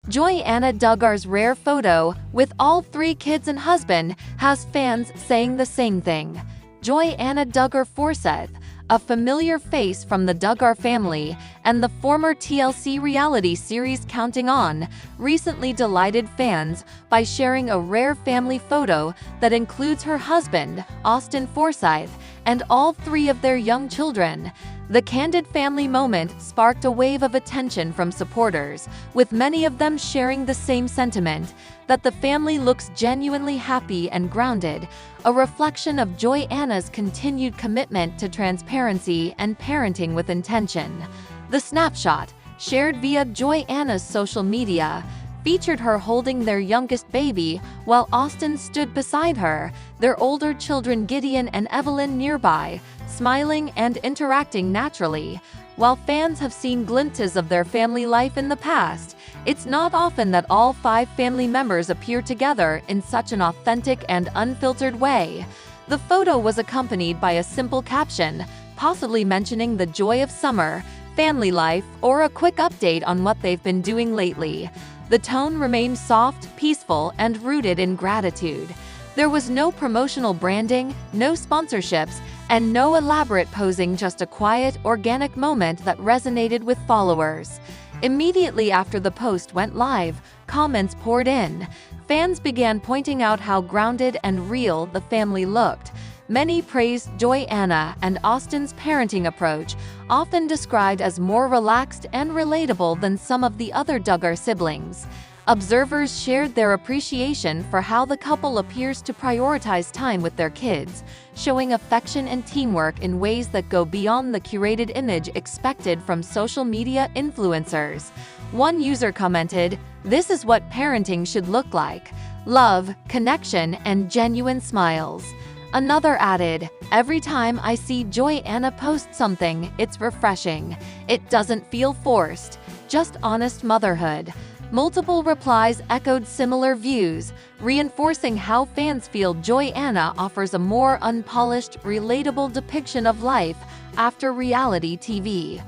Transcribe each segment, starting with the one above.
Joy-Anna Duggar's rare photo, with all 3 kids and husband, has fans saying the same thing. Joy-Anna Duggar Forsyth, a familiar face from the Duggar family and the former TLC reality series Counting On, recently delighted fans by sharing a rare family photo that includes her husband, Austin Forsyth, and all 3 of their young children. The candid family moment sparked a wave of attention from supporters, with many of them sharing the same sentiment, that the family looks genuinely happy and grounded, a reflection of Joy-Anna's continued commitment to transparency and parenting with intention. The snapshot, shared via Joy-Anna's social media, featured her holding their youngest baby while Austin stood beside her, their older children Gideon and Evelyn nearby, smiling and interacting naturally. While fans have seen glimpses of their family life in the past, it's not often that all 5 family members appear together in such an authentic and unfiltered way. The photo was accompanied by a simple caption, possibly mentioning the joy of summer, family life, or a quick update on what they've been doing lately. The tone remained soft, peaceful, and rooted in gratitude. There was no promotional branding, no sponsorships, and no elaborate posing, just a quiet, organic moment that resonated with followers. Immediately after the post went live, comments poured in. Fans began pointing out how grounded and real the family looked. Many praised Joy-Anna and Austin's parenting approach, often described as more relaxed and relatable than some of the other Duggar siblings. Observers shared their appreciation for how the couple appears to prioritize time with their kids, showing affection and teamwork in ways that go beyond the curated image expected from social media influencers. One user commented, "This is what parenting should look like: love, connection, and genuine smiles." Another added, "Every time I see Joy-Anna post something, it's refreshing. It doesn't feel forced, just honest motherhood." Multiple replies echoed similar views, reinforcing how fans feel Joy-Anna offers a more unpolished, relatable depiction of life after reality TV.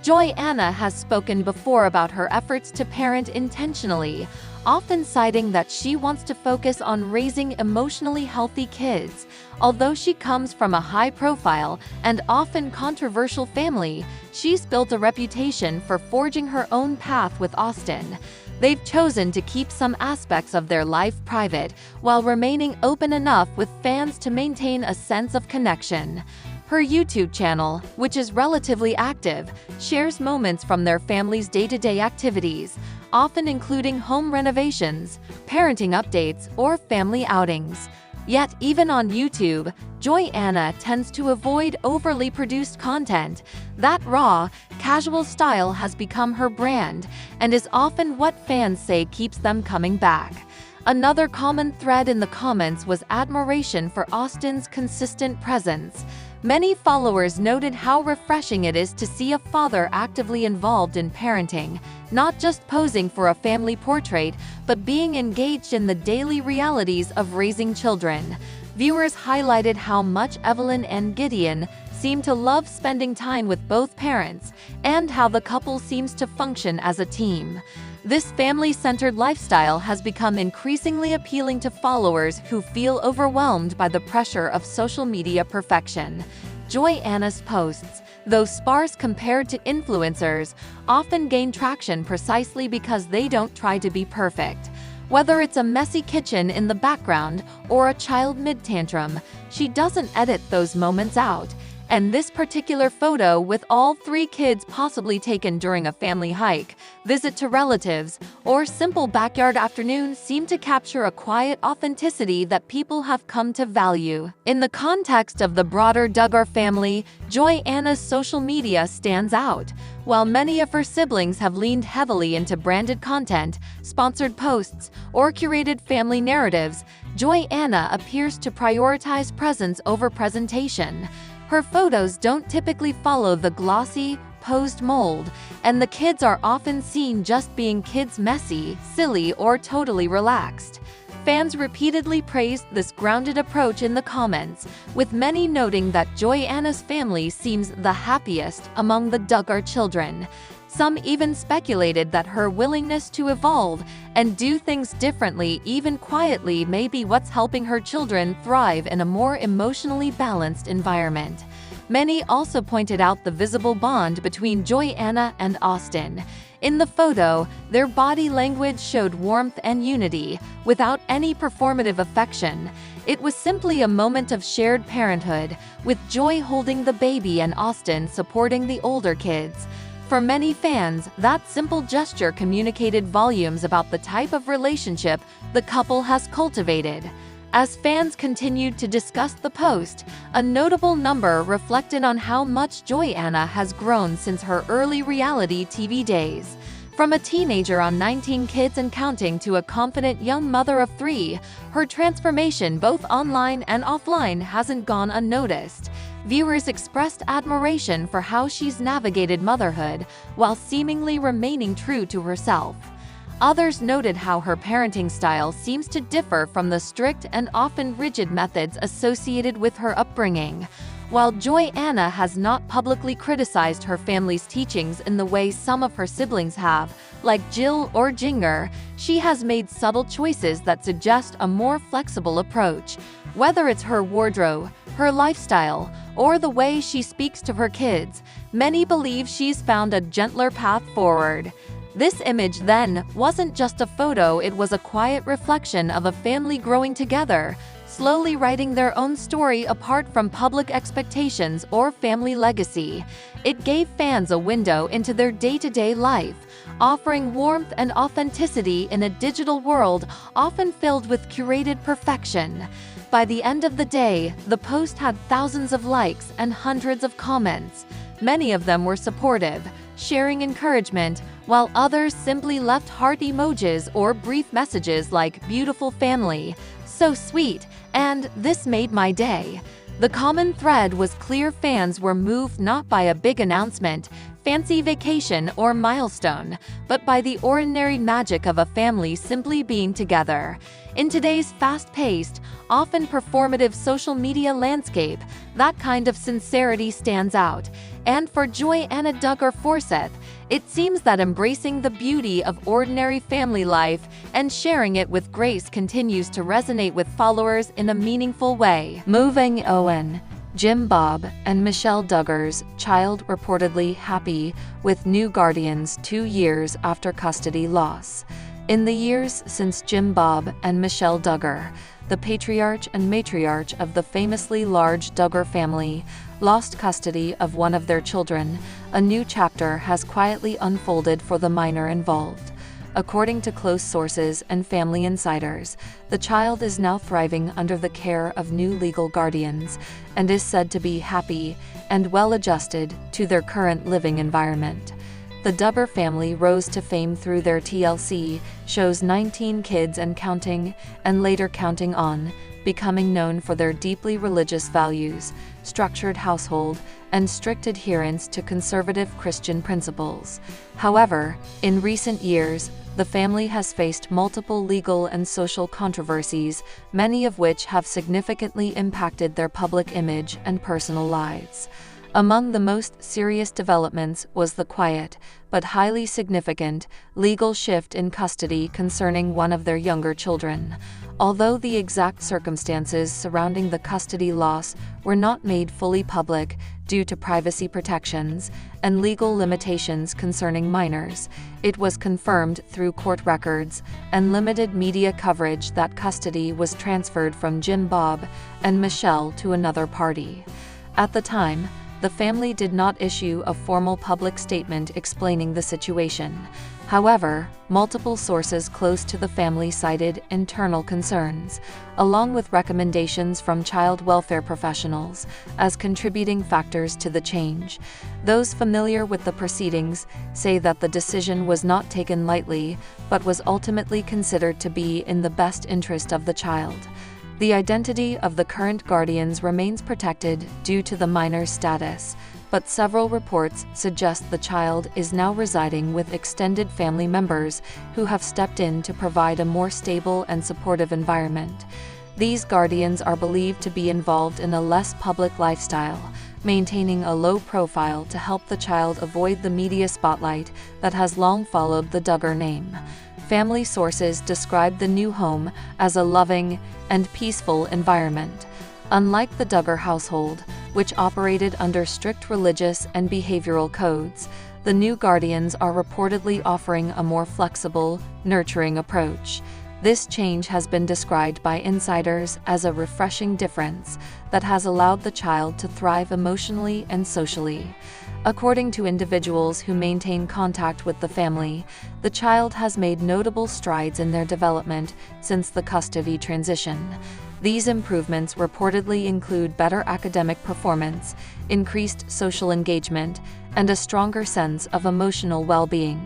Joy-Anna has spoken before about her efforts to parent intentionally, often citing that she wants to focus on raising emotionally healthy kids. Although she comes from a high-profile and often controversial family, she's built a reputation for forging her own path with Austin. They've chosen to keep some aspects of their life private, while remaining open enough with fans to maintain a sense of connection. Her YouTube channel, which is relatively active, shares moments from their family's day-to-day activities, often including home renovations, parenting updates, or family outings. Yet, even on YouTube, Joy-Anna tends to avoid overly produced content. That raw, casual style has become her brand, and is often what fans say keeps them coming back. Another common thread in the comments was admiration for Austin's consistent presence. Many followers noted how refreshing it is to see a father actively involved in parenting, not just posing for a family portrait, but being engaged in the daily realities of raising children. Viewers highlighted how much Evelyn and Gideon seem to love spending time with both parents, and how the couple seems to function as a team. This family-centered lifestyle has become increasingly appealing to followers who feel overwhelmed by the pressure of social media perfection. Joy-Anna's posts, though sparse compared to influencers, often gain traction precisely because they don't try to be perfect. Whether it's a messy kitchen in the background or a child mid-tantrum, she doesn't edit those moments out. And this particular photo, with all 3 kids possibly taken during a family hike, visit to relatives, or simple backyard afternoon, seem to capture a quiet authenticity that people have come to value. In the context of the broader Duggar family, Joy-Anna's social media stands out. While many of her siblings have leaned heavily into branded content, sponsored posts, or curated family narratives, Joy-Anna appears to prioritize presence over presentation. Her photos don't typically follow the glossy, posed mold, and the kids are often seen just being kids, messy, silly, or totally relaxed. Fans repeatedly praised this grounded approach in the comments, with many noting that Joy-Anna's family seems the happiest among the Duggar children. Some even speculated that her willingness to evolve and do things differently, even quietly, may be what's helping her children thrive in a more emotionally balanced environment. Many also pointed out the visible bond between Joy-Anna and Austin. In the photo, their body language showed warmth and unity, without any performative affection. It was simply a moment of shared parenthood, with Joy holding the baby and Austin supporting the older kids. For many fans, that simple gesture communicated volumes about the type of relationship the couple has cultivated. As fans continued to discuss the post, a notable number reflected on how much Joy-Anna has grown since her early reality TV days. From a teenager on 19 Kids and Counting to a confident young mother of 3, her transformation both online and offline hasn't gone unnoticed. Viewers expressed admiration for how she's navigated motherhood while seemingly remaining true to herself. Others noted how her parenting style seems to differ from the strict and often rigid methods associated with her upbringing. While Joy-Anna has not publicly criticized her family's teachings in the way some of her siblings have, like Jill or Jinger, she has made subtle choices that suggest a more flexible approach. Whether it's her wardrobe, her lifestyle, or the way she speaks to her kids, many believe she's found a gentler path forward. This image, then, wasn't just a photo, it was a quiet reflection of a family growing together, slowly writing their own story apart from public expectations or family legacy. It gave fans a window into their day-to-day life, offering warmth and authenticity in a digital world often filled with curated perfection. By the end of the day, the post had thousands of likes and hundreds of comments. Many of them were supportive, sharing encouragement, while others simply left heart emojis or brief messages like "beautiful family," "so sweet," and "this made my day." The common thread was clear: fans were moved not by a big announcement, fancy vacation, or milestone, but by the ordinary magic of a family simply being together. In today's fast-paced, often performative social media landscape, that kind of sincerity stands out. And for Joy-Anna Duggar Forsyth, it seems that embracing the beauty of ordinary family life and sharing it with grace continues to resonate with followers in a meaningful way. Moving on. Jim Bob and Michelle Duggar's child reportedly happy with new guardians 2 years after custody loss. In the years since Jim Bob and Michelle Duggar, the patriarch and matriarch of the famously large Duggar family, lost custody of one of their children, a new chapter has quietly unfolded for the minor involved. According to close sources and family insiders, the child is now thriving under the care of new legal guardians and is said to be happy and well adjusted to their current living environment. The Duggar family rose to fame through their TLC shows 19 Kids and Counting, and later Counting On, becoming known for their deeply religious values, structured household, and strict adherence to conservative Christian principles. However, in recent years, the family has faced multiple legal and social controversies, many of which have significantly impacted their public image and personal lives. Among the most serious developments was the quiet, but highly significant, legal shift in custody concerning one of their younger children. Although the exact circumstances surrounding the custody loss were not made fully public due to privacy protections and legal limitations concerning minors, it was confirmed through court records and limited media coverage that custody was transferred from Jim Bob and Michelle to another party. At the time, the family did not issue a formal public statement explaining the situation. However, multiple sources close to the family cited internal concerns, along with recommendations from child welfare professionals, as contributing factors to the change. Those familiar with the proceedings say that the decision was not taken lightly, but was ultimately considered to be in the best interest of the child. The identity of the current guardians remains protected due to the minor's status, but several reports suggest the child is now residing with extended family members who have stepped in to provide a more stable and supportive environment. These guardians are believed to be involved in a less public lifestyle, maintaining a low profile to help the child avoid the media spotlight that has long followed the Duggar name. Family sources describe the new home as a loving and peaceful environment. Unlike the Duggar household, which operated under strict religious and behavioral codes, the new guardians are reportedly offering a more flexible, nurturing approach. This change has been described by insiders as a refreshing difference that has allowed the child to thrive emotionally and socially. According to individuals who maintain contact with the family, the child has made notable strides in their development since the custody transition. These improvements reportedly include better academic performance, increased social engagement, and a stronger sense of emotional well-being.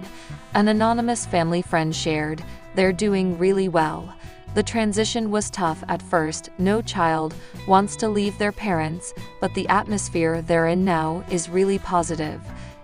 An anonymous family friend shared, "They're doing really well. The transition was tough at first. No child wants to leave their parents, but the atmosphere they're in now is really positive.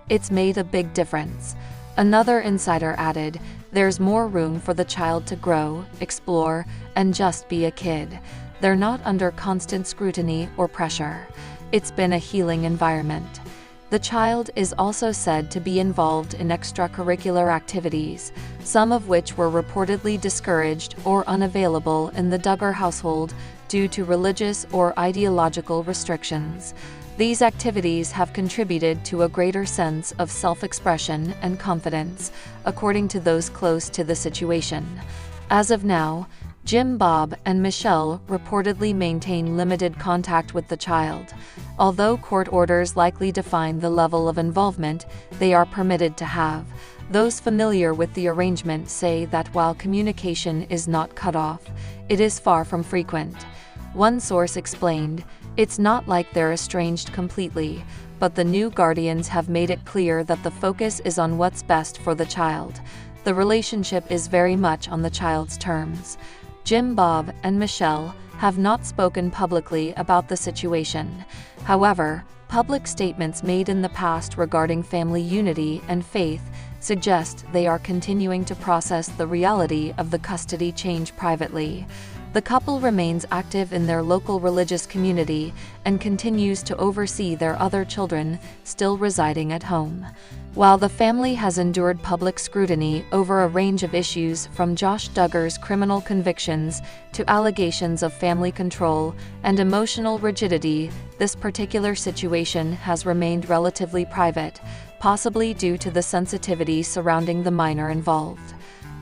It's made a big difference." Another insider added, "There's more room for the child to grow, explore, and just be a kid. They're not under constant scrutiny or pressure. It's been a healing environment." The child is also said to be involved in extracurricular activities, some of which were reportedly discouraged or unavailable in the Duggar household due to religious or ideological restrictions. These activities have contributed to a greater sense of self-expression and confidence, according to those close to the situation. As of now, Jim, Bob, and Michelle reportedly maintain limited contact with the child. Although court orders likely define the level of involvement they are permitted to have, those familiar with the arrangement say that while communication is not cut off, it is far from frequent. One source explained, "It's not like they're estranged completely, but the new guardians have made it clear that the focus is on what's best for the child. The relationship is very much on the child's terms." Jim, Bob, and Michelle have not spoken publicly about the situation. However, public statements made in the past regarding family unity and faith suggest they are continuing to process the reality of the custody change privately. The couple remains active in their local religious community and continues to oversee their other children still residing at home. While the family has endured public scrutiny over a range of issues from Josh Duggar's criminal convictions to allegations of family control and emotional rigidity, this particular situation has remained relatively private, possibly due to the sensitivity surrounding the minor involved.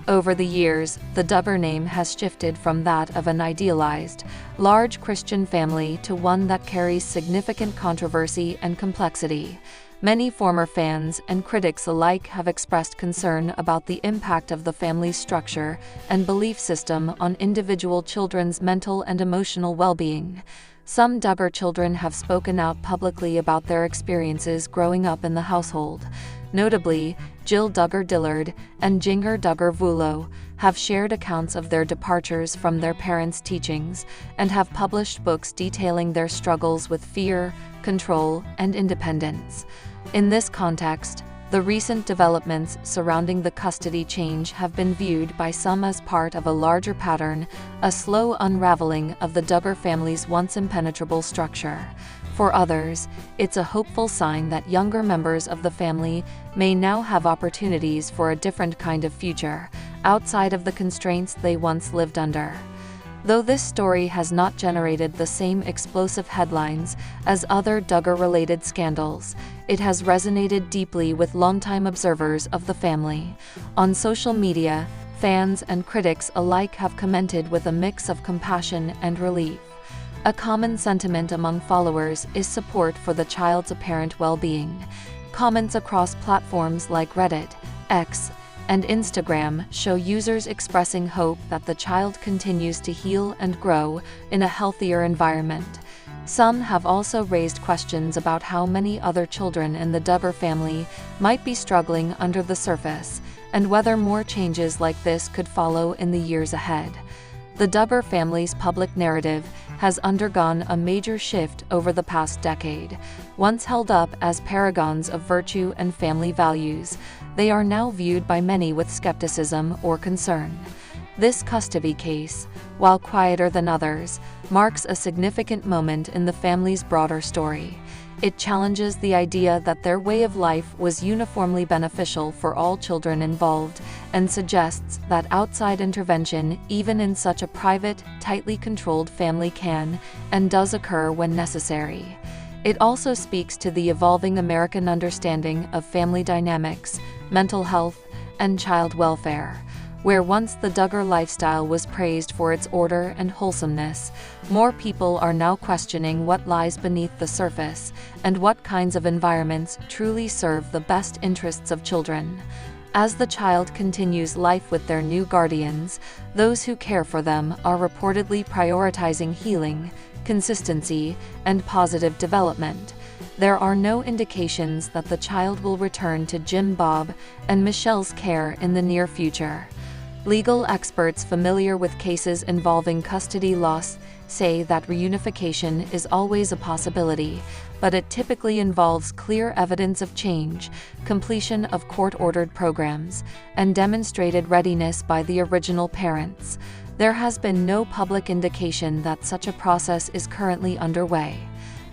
Over the years, the Duggar name has shifted from that of an idealized, large Christian family to one that carries significant controversy and complexity. Many former fans and critics alike have expressed concern about the impact of the family's structure and belief system on individual children's mental and emotional well-being. Some Duggar children have spoken out publicly about their experiences growing up in the household. Notably, Jed Duggar and Jinger Vuolo have shared accounts of their departures from their parents' teachings and have published books detailing their struggles with fear, control, and independence. In this context, the recent developments surrounding the custody change have been viewed by some as part of a larger pattern, a slow unraveling of the Duggar family's once impenetrable structure. For others, it's a hopeful sign that younger members of the family may now have opportunities for a different kind of future, outside of the constraints they once lived under. Though this story has not generated the same explosive headlines as other Duggar-related scandals, it has resonated deeply with longtime observers of the family. On social media, fans and critics alike have commented with a mix of compassion and relief. A common sentiment among followers is support for the child's apparent well-being. Comments across platforms like Reddit, X, and Instagram show users expressing hope that the child continues to heal and grow in a healthier environment. Some have also raised questions about how many other children in the Duggar family might be struggling under the surface, and whether more changes like this could follow in the years ahead. The Duggar family's public narrative has undergone a major shift over the past decade. Once held up as paragons of virtue and family values, they are now viewed by many with skepticism or concern. This custody case, while quieter than others, marks a significant moment in the family's broader story. It challenges the idea that their way of life was uniformly beneficial for all children involved, and suggests that outside intervention, even in such a private, tightly controlled family, can and does occur when necessary. It also speaks to the evolving American understanding of family dynamics, mental health, and child welfare. Where once the Duggar lifestyle was praised for its order and wholesomeness, more people are now questioning what lies beneath the surface, and what kinds of environments truly serve the best interests of children. As the child continues life with their new guardians, those who care for them are reportedly prioritizing healing, consistency, and positive development. There are no indications that the child will return to Jim, Bob, and Michelle's care in the near future. Legal experts familiar with cases involving custody loss say that reunification is always a possibility, but it typically involves clear evidence of change, completion of court-ordered programs, and demonstrated readiness by the original parents. There has been no public indication that such a process is currently underway.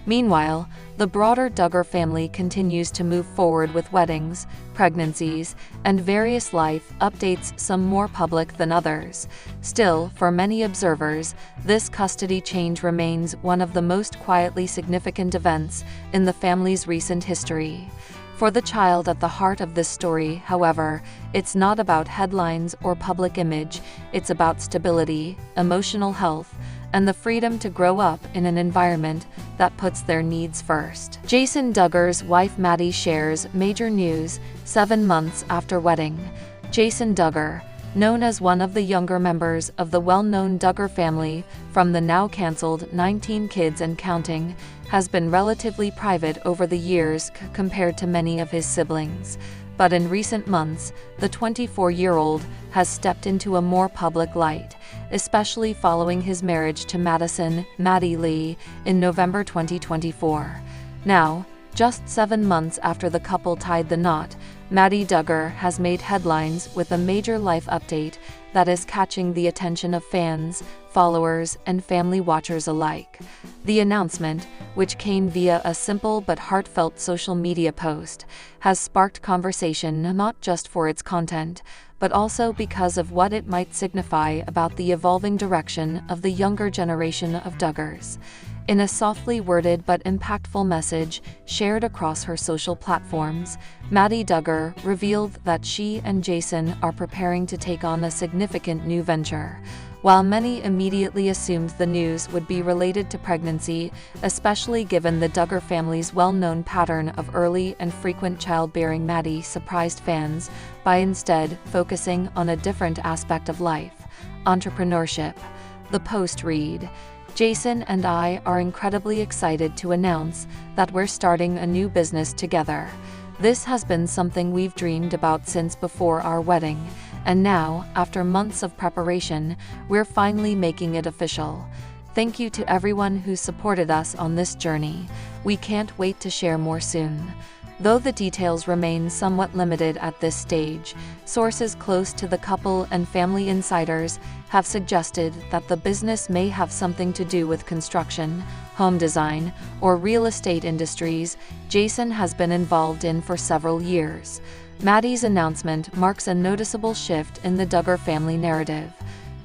Meanwhile, the broader Duggar family continues to move forward with weddings, pregnancies, and various life updates, some more public than others. Still, for many observers, this custody change remains one of the most quietly significant events in the family's recent history. For the child at the heart of this story, however, it's not about headlines or public image, it's about stability, emotional health, and the freedom to grow up in an environment that puts their needs first. Jason Duggar's wife Maddie shares major news 7 months after wedding. Jason Duggar, known as one of the younger members of the well-known Duggar family from the now-cancelled 19 Kids and Counting, has been relatively private over the years compared to many of his siblings. But in recent months, the 24-year-old has stepped into a more public light, especially following his marriage to Maddie Lee, in November 2024. Now, just 7 months after the couple tied the knot, Maddie Duggar has made headlines with a major life update that is catching the attention of fans, followers, and family watchers alike. The announcement, which came via a simple but heartfelt social media post, has sparked conversation not just for its content, but also because of what it might signify about the evolving direction of the younger generation of Duggars. In a softly worded but impactful message shared across her social platforms, Maddie Duggar revealed that she and Jason are preparing to take on a significant new venture. While many immediately assumed the news would be related to pregnancy, especially given the Duggar family's well-known pattern of early and frequent childbearing, Maddie surprised fans by instead focusing on a different aspect of life: entrepreneurship. The post read, "Jason and I are incredibly excited to announce that we're starting a new business together. This has been something we've dreamed about since before our wedding, and now, after months of preparation, we're finally making it official. Thank you to everyone who supported us on this journey. We can't wait to share more soon." Though the details remain somewhat limited at this stage, sources close to the couple and family insiders have suggested that the business may have something to do with construction, home design, or real estate industries Jason has been involved in for several years. Maddie's announcement marks a noticeable shift in the Duggar family narrative.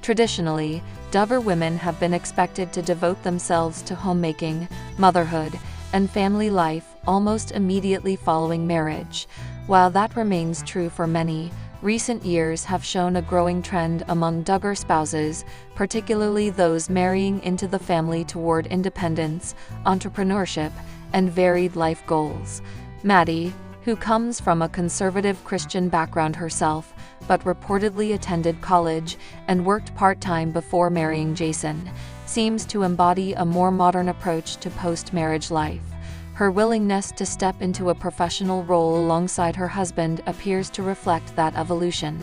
Traditionally, Duggar women have been expected to devote themselves to homemaking, motherhood, and family life almost immediately following marriage. While that remains true for many, recent years have shown a growing trend among Duggar spouses, particularly those marrying into the family toward independence, entrepreneurship, and varied life goals. Maddie, who comes from a conservative Christian background herself, but reportedly attended college and worked part-time before marrying Jason, seems to embody a more modern approach to post-marriage life. Her willingness to step into a professional role alongside her husband appears to reflect that evolution.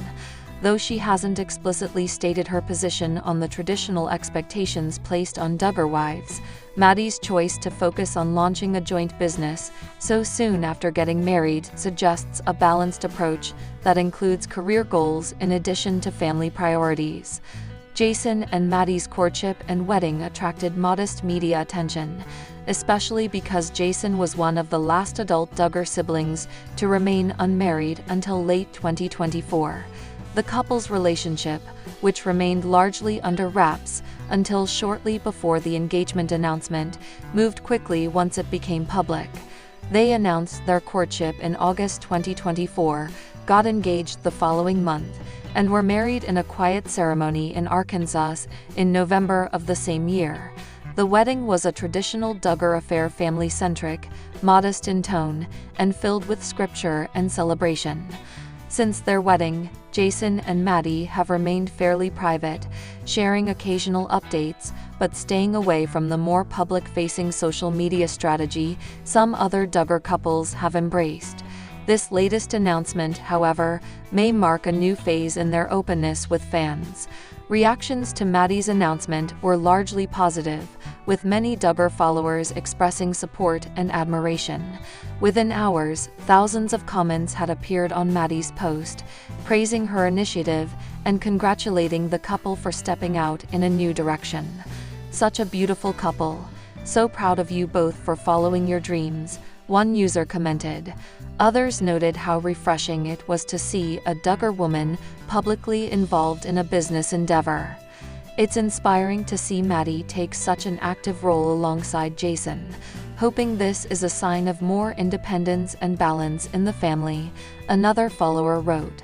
Though she hasn't explicitly stated her position on the traditional expectations placed on Duggar wives, Maddie's choice to focus on launching a joint business so soon after getting married suggests a balanced approach that includes career goals in addition to family priorities. Jason and Maddie's courtship and wedding attracted modest media attention, especially because Jason was one of the last adult Duggar siblings to remain unmarried until late 2024. The couple's relationship, which remained largely under wraps until shortly before the engagement announcement, moved quickly once it became public. They announced their courtship in August 2024, got engaged the following month, and were married in a quiet ceremony in Arkansas in November of the same year. The wedding was a traditional Duggar affair, family-centric, modest in tone, and filled with scripture and celebration. Since their wedding, Jason and Maddie have remained fairly private, sharing occasional updates, but staying away from the more public-facing social media strategy some other Duggar couples have embraced. This latest announcement, however, may mark a new phase in their openness with fans. Reactions to Maddie's announcement were largely positive, with many Duggar followers expressing support and admiration. Within hours, thousands of comments had appeared on Maddie's post, praising her initiative and congratulating the couple for stepping out in a new direction. "Such a beautiful couple. So proud of you both for following your dreams," one user commented. Others noted how refreshing it was to see a Duggar woman publicly involved in a business endeavor. "It's inspiring to see Maddie take such an active role alongside Jason. Hoping this is a sign of more independence and balance in the family," another follower wrote.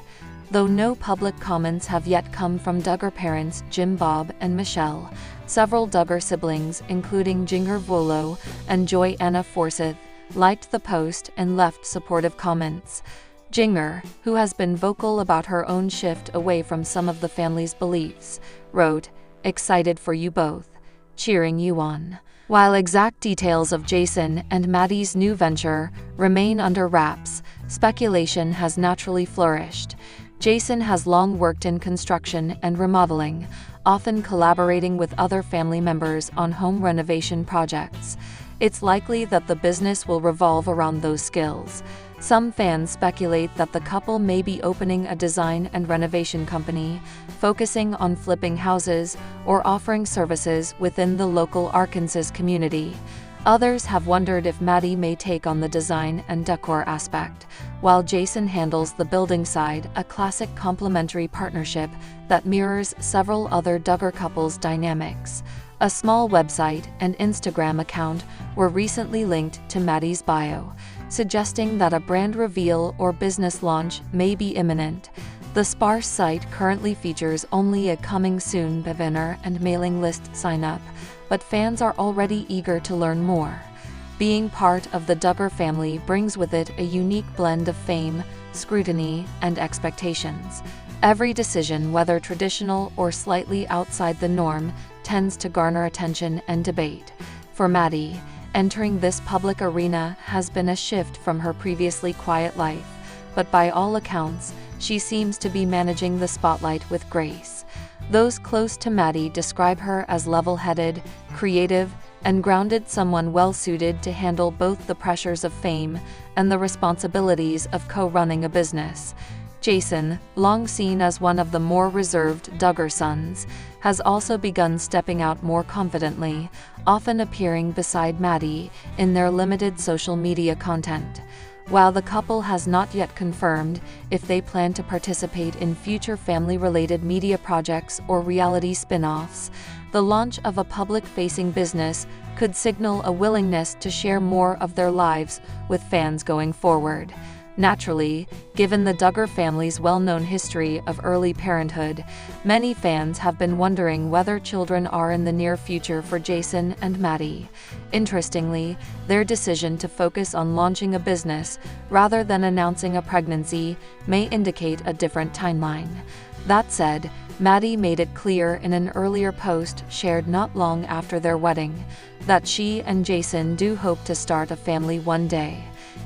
Though no public comments have yet come from Duggar parents Jim, Bob, and Michelle, several Duggar siblings, including Jinger, Vuolo, and Joy Anna Forsyth, liked the post and left supportive comments. Jinger, who has been vocal about her own shift away from some of the family's beliefs, wrote, "Excited for you both. Cheering you on." While exact details of Jason and Maddie's new venture remain under wraps, speculation has naturally flourished. Jason has long worked in construction and remodeling, often collaborating with other family members on home renovation projects. It's likely that the business will revolve around those skills. Some fans speculate that the couple may be opening a design and renovation company, focusing on flipping houses or offering services within the local Arkansas community. Others have wondered if Maddie may take on the design and decor aspect, while Jason handles the building side, a classic complementary partnership that mirrors several other Duggar couples' dynamics. A small website and Instagram account were recently linked to Maddie's bio, suggesting that a brand reveal or business launch may be imminent. The sparse site currently features only a coming soon banner and mailing list sign-up, but fans are already eager to learn more. Being part of the Duggar family brings with it a unique blend of fame, scrutiny, and expectations. Every decision, whether traditional or slightly outside the norm, tends to garner attention and debate. For Maddie, entering this public arena has been a shift from her previously quiet life, but by all accounts, she seems to be managing the spotlight with grace. Those close to Maddie describe her as level-headed, creative, and grounded, someone well-suited to handle both the pressures of fame and the responsibilities of co-running a business. Jason, long seen as one of the more reserved Duggar sons, has also begun stepping out more confidently, often appearing beside Maddie in their limited social media content. While the couple has not yet confirmed if they plan to participate in future family-related media projects or reality spin-offs, the launch of a public-facing business could signal a willingness to share more of their lives with fans going forward. Naturally, given the Duggar family's well-known history of early parenthood, many fans have been wondering whether children are in the near future for Jason and Maddie. Interestingly, their decision to focus on launching a business rather than announcing a pregnancy may indicate a different timeline. That said, Maddie made it clear in an earlier post shared not long after their wedding that she and Jason do hope to start a family one day.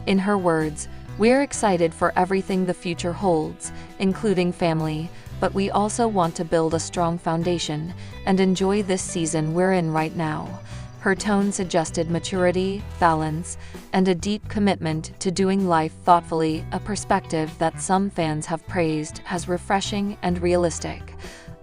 In her words, "We're excited for everything the future holds, including family. but we also want to build a strong foundation and enjoy this season we're in right now." Her tone suggested maturity, balance, and a deep commitment to doing life thoughtfully, a perspective that some fans have praised as refreshing and realistic.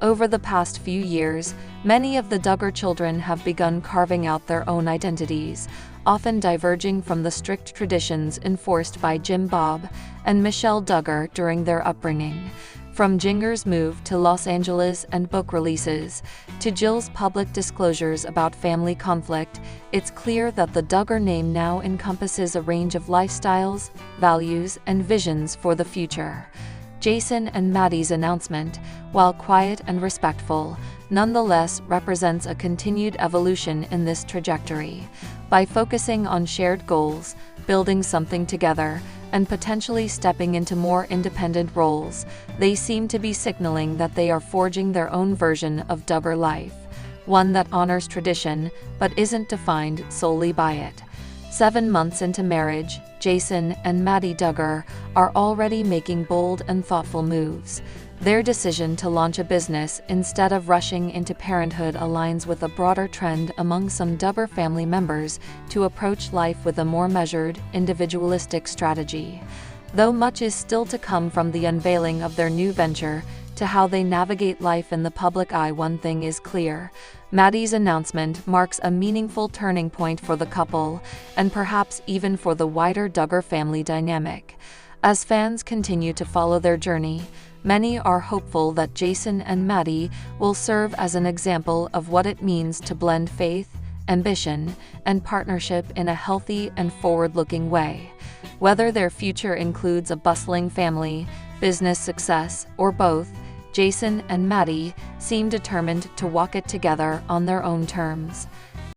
Over the past few years, many of the Duggar children have begun carving out their own identities, often diverging from the strict traditions enforced by Jim Bob and Michelle Duggar during their upbringing. From Jinger's move to Los Angeles and book releases, to Jill's public disclosures about family conflict, it's clear that the Duggar name now encompasses a range of lifestyles, values, and visions for the future. Jason and Maddie's announcement, while quiet and respectful, nonetheless represents a continued evolution in this trajectory. By focusing on shared goals, building something together, and potentially stepping into more independent roles, they seem to be signaling that they are forging their own version of Duggar life, one that honors tradition but isn't defined solely by it. 7 months into marriage, Jason and Maddie Duggar are already making bold and thoughtful moves. Their decision to launch a business instead of rushing into parenthood aligns with a broader trend among some Duggar family members to approach life with a more measured, individualistic strategy. Though much is still to come from the unveiling of their new venture to how they navigate life in the public eye, one thing is clear: Maddie's announcement marks a meaningful turning point for the couple, and perhaps even for the wider Duggar family dynamic. As fans continue to follow their journey, many are hopeful that Jason and Maddie will serve as an example of what it means to blend faith, ambition, and partnership in a healthy and forward-looking way. Whether their future includes a bustling family, business success, or both, Jason and Maddie seem determined to walk it together on their own terms.